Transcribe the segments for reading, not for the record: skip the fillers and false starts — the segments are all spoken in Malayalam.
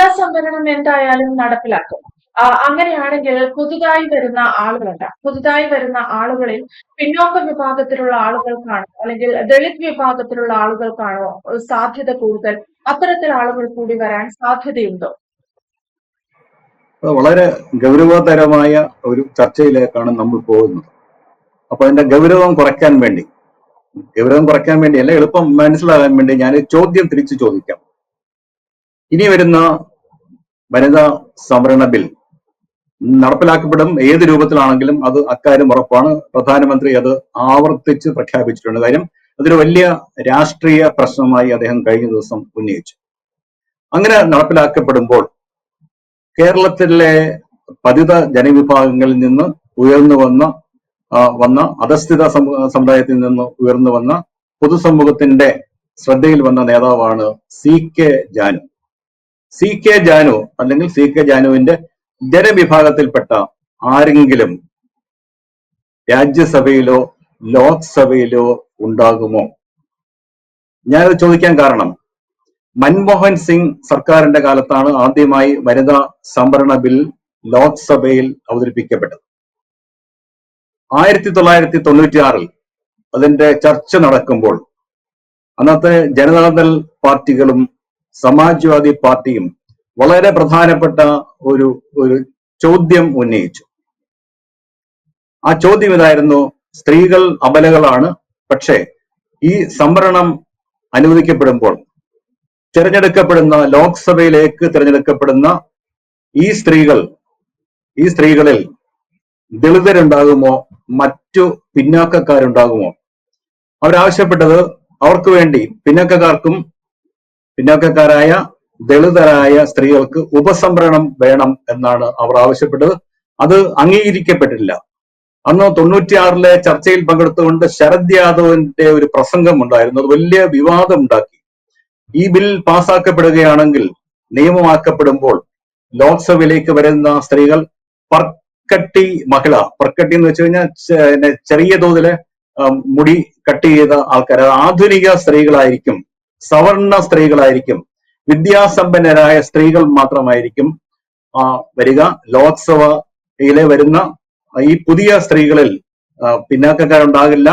വനിതാ സംവരണം എന്തായാലും നടപ്പിലാക്കും. അങ്ങനെയാണെങ്കിൽ പുതുതായി വരുന്ന ആളുകളിൽ പിന്നോക്ക വിഭാഗത്തിലുള്ള ആളുകൾക്കാണോ അല്ലെങ്കിൽ ദളിത് വിഭാഗത്തിലുള്ള ആളുകൾക്കാണോ സാധ്യത കൂടുതൽ? അത്തരത്തിൽ ആളുകൾ കൂടി വരാൻ സാധ്യതയുണ്ടോ? വളരെ ഗൗരവതരമായ ഒരു ചർച്ചയിലേക്കാണ് നമ്മൾ പോകുന്നത്. അപ്പൊ അതിന്റെ ഗൗരവം കുറയ്ക്കാൻ വേണ്ടി അല്ല, എളുപ്പം മനസ്സിലാകാൻ വേണ്ടി ഞാൻ ചോദ്യം തിരിച്ചു ചോദിക്കാം. ഇനി വരുന്ന വനിതാ സംവരണ ബിൽ നടപ്പിലാക്കപ്പെടും. ഏത് രൂപത്തിലാണെങ്കിലും അത് അക്കാര്യം ഉറപ്പാണ്. പ്രധാനമന്ത്രി അത് ആവർത്തിച്ച് പ്രഖ്യാപിച്ചിട്ടുണ്ട്. കാര്യം അതൊരു വലിയ രാഷ്ട്രീയ പ്രശ്നമായി അദ്ദേഹം കഴിഞ്ഞ ദിവസം ഉന്നയിച്ചു. അങ്ങനെ നടപ്പിലാക്കപ്പെടുമ്പോൾ കേരളത്തിലെ പതിത ജനവിഭാഗങ്ങളിൽ നിന്ന് ഉയർന്നു വന്ന അധസ്ഥിത സമുദായത്തിൽ നിന്ന് ഉയർന്നു വന്ന പൊതുസമൂഹത്തിന്റെ ശ്രദ്ധയിൽ വന്ന നേതാവാണ് C K Janu. C K Janu അല്ലെങ്കിൽ സി കെ ജാനുവിന്റെ ജനവിഭാഗത്തിൽപ്പെട്ട ആരെങ്കിലും രാജ്യസഭയിലോ ലോക്സഭയിലോ ഉണ്ടാകുമോ? ഞാനത് ചോദിക്കാൻ കാരണം, മൻമോഹൻ സിംഗ് സർക്കാരിന്റെ കാലത്താണ് ആദ്യമായി വനിതാ സംവരണ ബിൽ ലോക്സഭയിൽ അവതരിപ്പിക്കപ്പെട്ടത്. 1996 അതിന്റെ ചർച്ച നടക്കുമ്പോൾ അന്നത്തെ ജനതാദൾ പാർട്ടികളും സമാജ്വാദി പാർട്ടിയും വളരെ പ്രധാനപ്പെട്ട ഒരു ചോദ്യം ഉന്നയിച്ചു. ആ ചോദ്യം ഇതായിരുന്നു: സ്ത്രീകൾ അബലകളാണ്, പക്ഷേ ഈ സംവരണം അനുവദിക്കപ്പെടുമ്പോൾ ലോക്സഭയിലേക്ക് തിരഞ്ഞെടുക്കപ്പെടുന്ന ഈ സ്ത്രീകളിൽ ദളിതരുണ്ടാകുമോ, മറ്റു പിന്നാക്കക്കാരുണ്ടാകുമോ? അവരാവശ്യപ്പെട്ടത് അവർക്ക് വേണ്ടി പിന്നാക്കക്കാരായ ദളിതരായ സ്ത്രീകൾക്ക് ഉപസംവരണം വേണം എന്നാണ് അവർ ആവശ്യപ്പെട്ടത്. അത് അംഗീകരിക്കപ്പെട്ടില്ല. അന്ന് 96 ചർച്ചയിൽ പങ്കെടുത്തുകൊണ്ട് ശരദ് യാദവിന്റെ ഒരു പ്രസംഗം ഉണ്ടായിരുന്നു. അത് വലിയ വിവാദം ഉണ്ടാക്കി. ഈ ബിൽ പാസ്സാക്കപ്പെടുകയാണെങ്കിൽ, നിയമമാക്കപ്പെടുമ്പോൾ ലോക്സഭയിലേക്ക് വരുന്ന സ്ത്രീകൾ പർക്കട്ടി എന്ന് വെച്ച് കഴിഞ്ഞാൽ ചെറിയ തോതില് മുടി കട്ട് ചെയ്ത ആൾക്കാർ, ആധുനിക സ്ത്രീകളായിരിക്കും, സവർണ സ്ത്രീകളായിരിക്കും, വിദ്യാസമ്പന്നരായ സ്ത്രീകൾ മാത്രമായിരിക്കും വരിക. ലോക്സഭയിലെ വരുന്ന ഈ പുതിയ സ്ത്രീകളിൽ പിന്നാക്കക്കാരുണ്ടാകില്ല,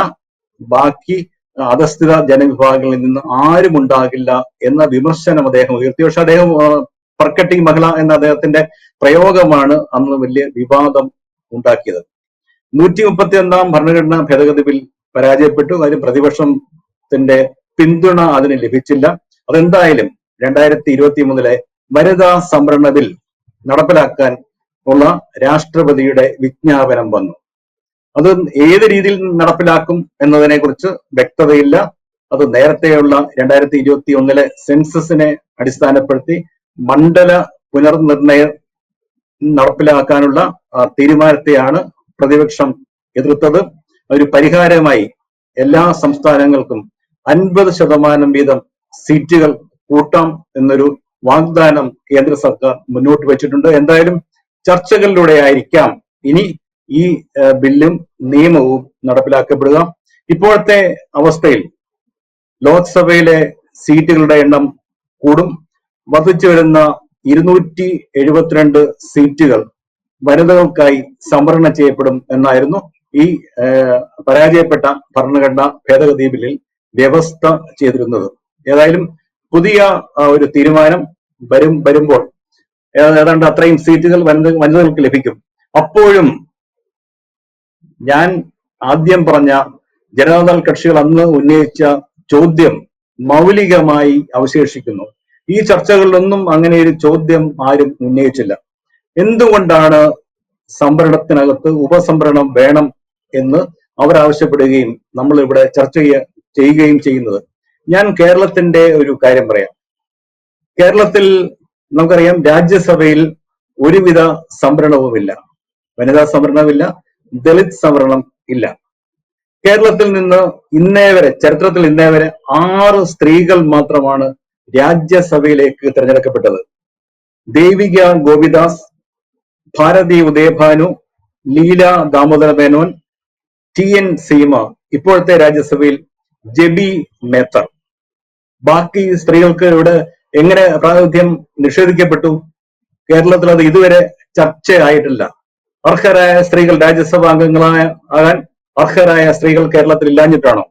ബാക്കി അധസ്ഥിത ജനവിഭാഗങ്ങളിൽ നിന്ന് ആരും ഉണ്ടാകില്ല എന്ന വിമർശനം അദ്ദേഹം ഉയർത്തി. പക്ഷെ അദ്ദേഹം പർക്കട്ടി എന്ന അദ്ദേഹത്തിന്റെ പ്രയോഗമാണ് അന്ന് വലിയ വിവാദം ഉണ്ടാക്കിയത്. 131 ഭരണഘടനാ ഭേദഗതി ബിൽ പരാജയപ്പെട്ടു. അതിന് പ്രതിപക്ഷത്തിന്റെ പിന്തുണ അതിന് ലഭിച്ചില്ല. അതെന്തായാലും 2023 വനിതാ സംവരണ ബിൽ നടപ്പിലാക്കാൻ ഉള്ള രാഷ്ട്രപതിയുടെ വിജ്ഞാപനം വന്നു. അത് ഏത് രീതിയിൽ നടപ്പിലാക്കും എന്നതിനെ കുറിച്ച് വ്യക്തതയില്ല. അത് നേരത്തെയുള്ള 2021 സെൻസസിനെ അടിസ്ഥാനപ്പെടുത്തി മണ്ഡല പുനർനിർണയം നടപ്പിലാക്കാനുള്ള തീരുമാനത്തെയാണ് പ്രതിപക്ഷം എതിർത്തത്. ഒരു പരിഹാരമായി എല്ലാ സംസ്ഥാനങ്ങൾക്കും 50% വീതം സീറ്റുകൾ കൂട്ടാം എന്നൊരു വാഗ്ദാനം കേന്ദ്ര സർക്കാർ മുന്നോട്ട് വെച്ചിട്ടുണ്ട്. എന്തായാലും ചർച്ചകളിലൂടെ ആയിരിക്കാം ഇനി ഈ ബില്ലും നിയമവും നടപ്പിലാക്കപ്പെടുക. ഇപ്പോഴത്തെ അവസ്ഥയിൽ ലോക്സഭയിലെ സീറ്റുകളുടെ എണ്ണം കൂടും. വർദ്ധിച്ചു വരുന്ന 272 സീറ്റുകൾ വനിതകൾക്കായി സംവരണം ചെയ്യപ്പെടും എന്നായിരുന്നു ഈ പരാജയപ്പെട്ട ഭരണഘടനാ ഭേദഗതി ബില്ലിൽ വ്യവസ്ഥ ചെയ്തിരുന്നത്. ഏതായാലും പുതിയ ഒരു തീരുമാനം വരുമ്പോൾ ഏതാണ്ട് അത്രയും സീറ്റുകൾ വനിതകൾക്ക് ലഭിക്കും. അപ്പോഴും ഞാൻ ആദ്യം പറഞ്ഞ ജനതാദൾ കക്ഷികൾ അന്ന് ഉന്നയിച്ച ചോദ്യം മൗലികമായി അവശേഷിക്കുന്നു. ഈ ചർച്ചകളിലൊന്നും അങ്ങനെ ഒരു ചോദ്യം ആരും ഉന്നയിച്ചില്ല. എന്തുകൊണ്ടാണ് സംവരണത്തിനകത്ത് ഉപസംവരണം വേണം എന്ന് അവരാവശ്യപ്പെടുകയും നമ്മൾ ഇവിടെ ചർച്ച ചെയ്യുകയും ചെയ്യുന്നത്? ഞാൻ കേരളത്തിന്റെ ഒരു കാര്യം പറയാം. കേരളത്തിൽ നമുക്കറിയാം, രാജ്യസഭയിൽ ഒരുവിധ സംവരണവുമില്ല. വനിതാ സംവരണമില്ല, ദളിത് സംവരണം ഇല്ല. കേരളത്തിൽ നിന്ന് ചരിത്രത്തിൽ ഇന്നേ വരെ 6 സ്ത്രീകൾ മാത്രമാണ് രാജ്യസഭയിലേക്ക് തിരഞ്ഞെടുക്കപ്പെട്ടത്. ദേവിക ഗോപിദാസ്, ഭാരതി ഉദയഭാനു, ലീല ദാമോദര മേനോൻ, TN സീമ, ഇപ്പോഴത്തെ രാജ്യസഭയിൽ ജെബി മേത്തർ. ബാക്കി സ്ത്രീകൾക്ക് ഇവിടെ എങ്ങനെ പ്രാതിനിധ്യം നിഷേധിക്കപ്പെട്ടു? കേരളത്തിൽ അത് ഇതുവരെ ചർച്ചയായിട്ടില്ല. അർഹരായ സ്ത്രീകൾ രാജ്യസഭാ ആകാൻ അർഹരായ സ്ത്രീകൾ കേരളത്തിൽ ഇല്ലാഞ്ഞിട്ടാണോ?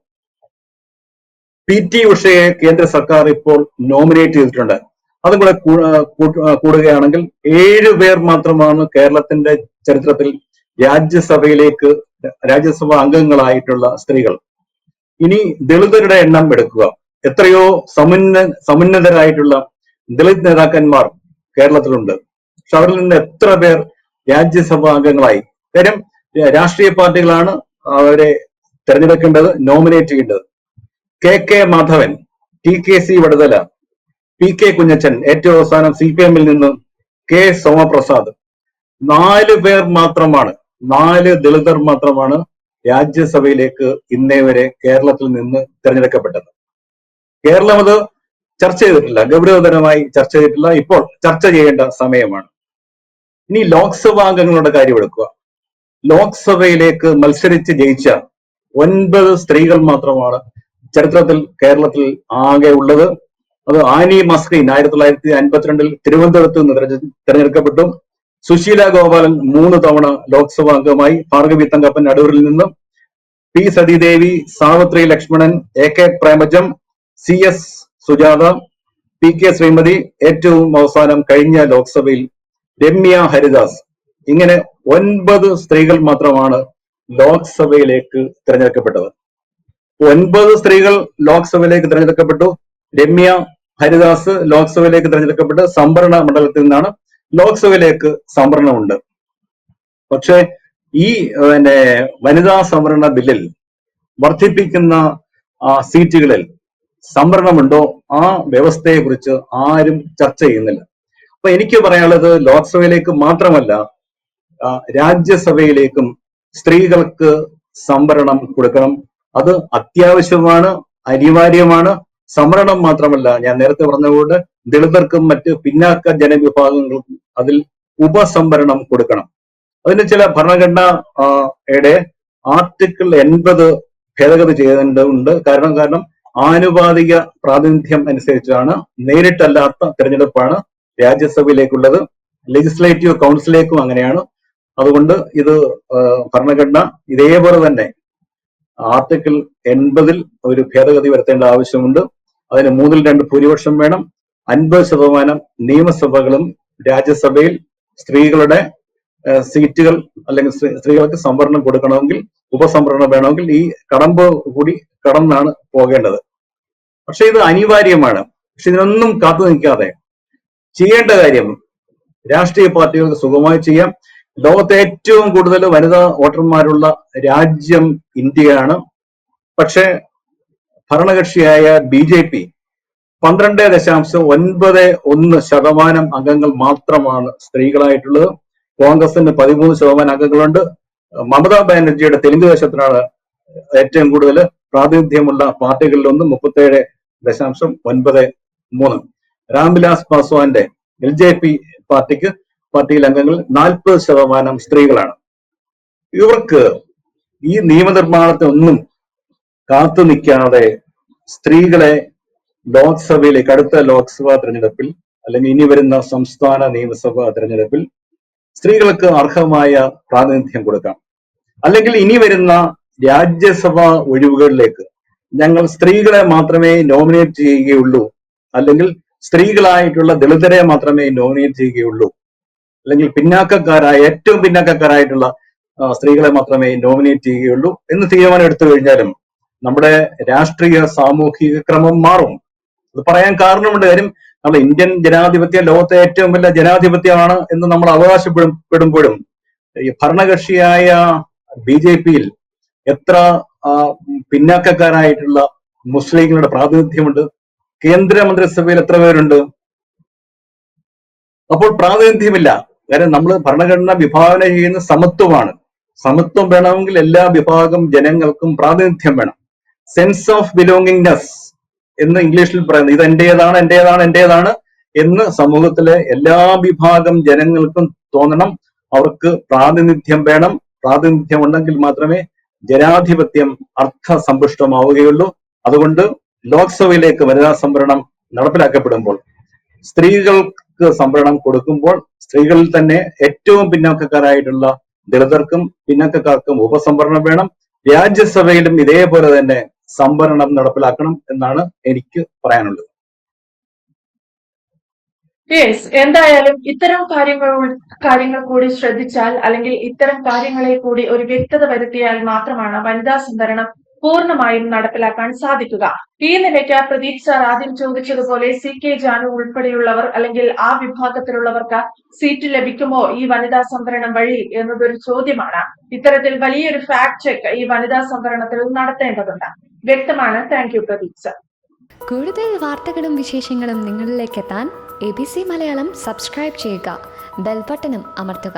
PT ഉഷയെ കേന്ദ്ര സർക്കാർ ഇപ്പോൾ നോമിനേറ്റ് ചെയ്തിട്ടുണ്ട്. അതും കൂടെ കൂടുകയാണെങ്കിൽ 7 പേർ മാത്രമാണ് കേരളത്തിന്റെ ചരിത്രത്തിൽ രാജ്യസഭാ അംഗങ്ങളായിട്ടുള്ള സ്ത്രീകൾ. ഇനി ദളിതരുടെ എണ്ണം എടുക്കുക. എത്രയോ സമുന്നതരായിട്ടുള്ള ദളിത് നേതാക്കന്മാർ കേരളത്തിലുണ്ട്. പക്ഷെ അവരിൽ നിന്ന് എത്ര പേർ രാജ്യസഭാ അംഗങ്ങളായി? കാര്യം രാഷ്ട്രീയ പാർട്ടികളാണ് അവരെ തെരഞ്ഞെടുക്കേണ്ടത്, നോമിനേറ്റ് ചെയ്യേണ്ടത്. KK Madhavan, TKC Vaduthala, PK Kunjachan, ഏറ്റവും അവസാനം CPM-ൽ നിന്ന് K സോമപ്രസാദ്, 4 പേർ മാത്രമാണ്, 4 ദളിതർ മാത്രമാണ് രാജ്യസഭയിലേക്ക് ഇന്നേ വരെ കേരളത്തിൽ നിന്ന് തെരഞ്ഞെടുക്കപ്പെട്ടത്. കേരളം അത് ചർച്ച ചെയ്തിട്ടില്ല, ഗൗരവതരമായി ചർച്ച ചെയ്തിട്ടില്ല. ഇപ്പോൾ ചർച്ച ചെയ്യേണ്ട സമയമാണ്. ഇനി ലോക്സഭാ അംഗങ്ങളുടെ കാര്യം എടുക്കുക. ലോക്സഭയിലേക്ക് മത്സരിച്ച് ജയിച്ച 9 സ്ത്രീകൾ മാത്രമാണ് ചരിത്രത്തിൽ കേരളത്തിൽ ആകെ ഉള്ളത്. അത് ആനി മസ്രീൻ 1952 തിരുവനന്തപുരത്ത് നിന്ന് തെരഞ്ഞെടുക്കപ്പെട്ടു. സുശീല ഗോപാലൻ 3 തവണ ലോക്സഭാ അംഗമായി, ഭാർഗവി തങ്കപ്പൻ അടൂരിൽ നിന്നും, P Sathidevi, Savitri Lakshmanan, AK Premajam, CS Sujatha, PK Shrimati, ഏറ്റവും അവസാനം കഴിഞ്ഞ ലോക്സഭയിൽ രമ്യ ഹരിദാസ്. ഇങ്ങനെ 9 സ്ത്രീകൾ മാത്രമാണ് ലോക്സഭയിലേക്ക് തിരഞ്ഞെടുക്കപ്പെട്ടത്. 9 സ്ത്രീകൾ ലോക്സഭയിലേക്ക് തിരഞ്ഞെടുക്കപ്പെട്ടു. രമ്യ ഹരിദാസ് ലോക്സഭയിലേക്ക് തിരഞ്ഞെടുക്കപ്പെട്ട് സംവരണ മണ്ഡലത്തിൽ നിന്നാണ്. ലോക്സഭയിലേക്ക് സംവരണമുണ്ട്. പക്ഷെ ഈ വനിതാ സംവരണ ബില്ലിൽ വർദ്ധിപ്പിക്കുന്ന സീറ്റുകളിൽ സംവരണമുണ്ടോ, ആ വ്യവസ്ഥയെ കുറിച്ച് ആരും ചർച്ച ചെയ്യുന്നില്ല. അപ്പൊ എനിക്ക് പറയാനുള്ളത്, ലോക്സഭയിലേക്ക് മാത്രമല്ല രാജ്യസഭയിലേക്കും സ്ത്രീകൾക്ക് സംവരണം കൊടുക്കണം. അത് അത്യാവശ്യമാണ്, അനിവാര്യമാണ്. സംവരണം മാത്രമല്ല, ഞാൻ നേരത്തെ പറഞ്ഞതുകൊണ്ട് ദളിതർക്കും മറ്റ് പിന്നാക്ക ജനവിഭാഗങ്ങൾക്കും അതിൽ ഉപസംവരണം കൊടുക്കണം. അതിന് ചില ഭരണഘടനയുടെ ആർട്ടിക്കിൾ 80 ഭേദഗതി ചെയ്യേണ്ടതുണ്ട്. കാരണം ആനുപാതിക പ്രാതിനിധ്യം അനുസരിച്ചാണ്, നേരിട്ടല്ലാത്ത തെരഞ്ഞെടുപ്പാണ് രാജ്യസഭയിലേക്കുള്ളത്. ലെജിസ്ലേറ്റീവ് കൗൺസിലേക്കും അങ്ങനെയാണ്. അതുകൊണ്ട് ഇത് ഭരണഘടന ഇതേപോലെ തന്നെ ആർട്ടിക്കിൾ 80 ഒരു ഭേദഗതി വരുത്തേണ്ട ആവശ്യമുണ്ട്. അതിന് 2/3 ഭൂരിപക്ഷം വേണം. 50% നിയമസഭകളും രാജ്യസഭയിൽ സ്ത്രീകളുടെ സീറ്റുകൾ അല്ലെങ്കിൽ സ്ത്രീകൾക്ക് സംവരണം കൊടുക്കണമെങ്കിൽ, ഉപസംവരണം വേണമെങ്കിൽ ഈ കടമ്പ് കൂടി കടന്നാണ് പോകേണ്ടത്. പക്ഷെ ഇത് അനിവാര്യമാണ്. പക്ഷെ ഇതിനൊന്നും കാത്തു നിൽക്കാതെ ചെയ്യേണ്ട കാര്യം രാഷ്ട്രീയ പാർട്ടികൾക്ക് സുഗമമായി ചെയ്യാം. ലോകത്തെ ഏറ്റവും കൂടുതൽ വനിതാ വോട്ടർമാരുള്ള രാജ്യം ഇന്ത്യയാണ്. പക്ഷെ ഭരണകക്ഷിയായ BJP 12.91% അംഗങ്ങൾ മാത്രമാണ് സ്ത്രീകളായിട്ടുള്ളത്. കോൺഗ്രസിന് 13% അംഗങ്ങളുണ്ട്. മമതാ ബാനർജിയുടെ തെലുങ്ക് ദേശത്തിനാണ് ഏറ്റവും കൂടുതൽ പ്രാതിനിധ്യമുള്ള പാർട്ടികളിലൊന്ന്, 37.93. രാംവിലാസ് പാസ്വാന്റെ LJP പാർട്ടിയിൽ അംഗങ്ങൾ 40% സ്ത്രീകളാണ്. ഇവർക്ക് ഈ നിയമനിർമ്മാണത്തിനൊന്നും കാത്തു നിൽക്കാതെ സ്ത്രീകളെ ലോക്സഭയിലേക്ക്, അടുത്ത ലോക്സഭാ തെരഞ്ഞെടുപ്പിൽ അല്ലെങ്കിൽ ഇനി വരുന്ന സംസ്ഥാന നിയമസഭാ തെരഞ്ഞെടുപ്പിൽ സ്ത്രീകൾക്ക് അർഹമായ പ്രാതിനിധ്യം കൊടുക്കാം. അല്ലെങ്കിൽ ഇനി വരുന്ന രാജ്യസഭാ ഒഴിവുകളിലേക്ക് ഞങ്ങൾ സ്ത്രീകളെ മാത്രമേ നോമിനേറ്റ് ചെയ്യുകയുള്ളൂ, അല്ലെങ്കിൽ സ്ത്രീകളായിട്ടുള്ള ദളിതരെ മാത്രമേ നോമിനേറ്റ് ചെയ്യുകയുള്ളൂ, അല്ലെങ്കിൽ ഏറ്റവും പിന്നാക്കക്കാരായിട്ടുള്ള സ്ത്രീകളെ മാത്രമേ നോമിനേറ്റ് ചെയ്യുകയുള്ളൂ എന്ന് തീരുമാനം എടുത്തു കഴിഞ്ഞാലും നമ്മുടെ രാഷ്ട്രീയ സാമൂഹിക ക്രമം മാറും. അത് പറയാൻ കാരണമുണ്ട്. കാര്യം നമ്മൾ ഇന്ത്യൻ ജനാധിപത്യം ലോകത്തെ ഏറ്റവും വലിയ ജനാധിപത്യമാണ് എന്ന് നമ്മൾ അവകാശപ്പെടുമ്പോഴും ഈ ഭരണകക്ഷിയായ BJP-യിൽ എത്ര പിന്നാക്കക്കാരായിട്ടുള്ള മുസ്ലിങ്ങളുടെ പ്രാതിനിധ്യമുണ്ട്? കേന്ദ്രമന്ത്രിസഭയിൽ എത്ര പേരുണ്ട്? അപ്പോൾ പ്രാതിനിധ്യമില്ല. കാരണം നമ്മൾ ഭരണഘടന വിഭാവന ചെയ്യുന്ന സമത്വമാണ്. സമത്വം വേണമെങ്കിൽ എല്ലാ വിഭാഗം ജനങ്ങൾക്കും പ്രാതിനിധ്യം വേണം. സെൻസ് ഓഫ് ബിലോങ്ങിങ്നെസ് എന്ന് ഇംഗ്ലീഷിൽ പറയുന്നത്, ഇത് എന്റേതാണ് എന്ന് സമൂഹത്തിലെ എല്ലാ വിഭാഗം ജനങ്ങൾക്കും തോന്നണം. അവർക്ക് പ്രാതിനിധ്യം വേണം. പ്രാതിനിധ്യം ഉണ്ടെങ്കിൽ മാത്രമേ ജനാധിപത്യം അർത്ഥസമ്പുഷ്ടമാവുകയുള്ളൂ. അതുകൊണ്ട് ലോക്സഭയിലേക്ക് വനിതാ സംവരണം നടപ്പിലാക്കപ്പെടുമ്പോൾ സ്ത്രീകൾക്ക് സംവരണം കൊടുക്കുമ്പോൾ സ്ത്രീകളിൽ തന്നെ ഏറ്റവും പിന്നോക്കക്കാരായിട്ടുള്ള ദളിതർക്കും പിന്നോക്കക്കാർക്കും ഉപസംവരണം വേണം. രാജ്യസഭയിലും ഇതേപോലെ തന്നെ സംവരണം നടപ്പിലാക്കണം എന്നാണ് എനിക്ക് പറയാനുള്ളത്. യെസ്, എന്തായാലും ഇത്തരം കാര്യങ്ങൾ കൂടി ശ്രദ്ധിച്ചാൽ, അല്ലെങ്കിൽ ഇത്തരം കാര്യങ്ങളിൽ കൂടി ഒരു വ്യക്തത വരുത്തിയാൽ മാത്രമാണ് വനിതാ സംവരണം പൂർണ്ണമായും നടപ്പിലാക്കാൻ സാധിക്കുക. ഈ നിലയ്ക്ക് പ്രദീപ് സാർ ആദ്യം ചോദിച്ചതുപോലെ CK ജാനു ഉൾപ്പെടെയുള്ളവർ അല്ലെങ്കിൽ ആ വിഭാഗത്തിലുള്ളവർക്ക് സീറ്റ് ലഭിക്കുമോ ഈ വനിതാ സംവരണം വഴി എന്നതൊരു ചോദ്യമാണ്. ഇത്തരത്തിൽ വലിയൊരു ഫാക്ട് ചെക്ക് ഈ വനിതാ സംവരണത്തിൽ നടത്തേണ്ടതുണ്ട്. വ്യക്തമാണ്. Thank you Pradeep sir. കൂടുതൽ വാർത്തകളും വിശേഷങ്ങളും നിങ്ങളിലേക്ക് എത്താൻ ABC മലയാളം സബ്സ്ക്രൈബ് ചെയ്യുക, ബെൽ ബട്ടണും അമർത്തുക.